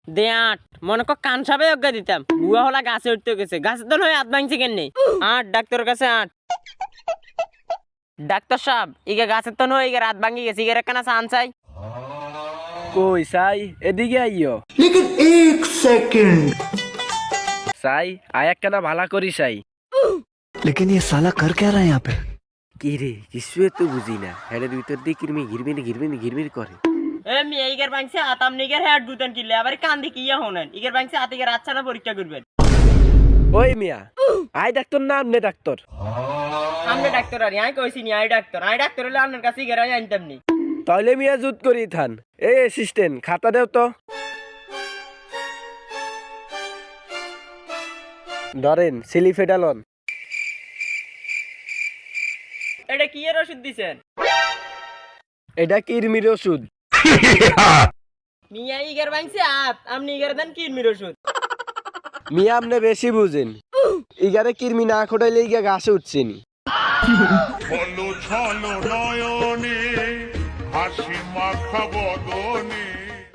দে 8 মনে কর কান সাবে অজ্ঞা দিতাম বুয়া হলা গাছে উঠতে গেছে গাছে তো নয় হাত ভাঙছে কেন নেই 8 ডাক্তারের কাছে 8 ডাক্তার সাহেব ইগে গাছের তো নয় ইগে রাত ভাঙি গেছে ইগে কেন চান চাই কই সাই এদিকে আইও लेकिन एक सेकंड সাই আয়াক কেনা ভালা করি সাই लेकिन ये साला कर क्या रहा है यहाँ पे কি রে কিছু তো বুঝি না হেডের ভিতর দিয়ে ঘিরমির করে এ মি ইগের ভাঙছে আতাম নিগের হেড গুতন কিলে আবার কান দি কিয়া হনেন ইগের ভাঙছে আত ইগের আচ্ছা না পরীক্ষা করবেন ওই মিয়া আই ডাক্তার না আমনে ডাক্তার আমরা ডাক্তার আর আই কইছি নি আই ডাক্তার হলে আপনার কাছে ইগের আনতাম নি তাহলে মিয়া জুত করি থান এই অ্যাসিস্ট্যান্ট খাতা দেও তো ধরেন সিলিফেডালন এটা কি এর ওষুধ দিছেন এটা কিরমির ওষুধ মিয়া ইগের ভাঙছে আত আপনি ইগের দেন কিরমির ওষুধ মিয়া আমনে বেশি বুঝেন ইগারে কিরমি না খোটাইলে ইগা গাছে উঠছেনি ছলো ছলো নয়নে হাসি মাখা বদনে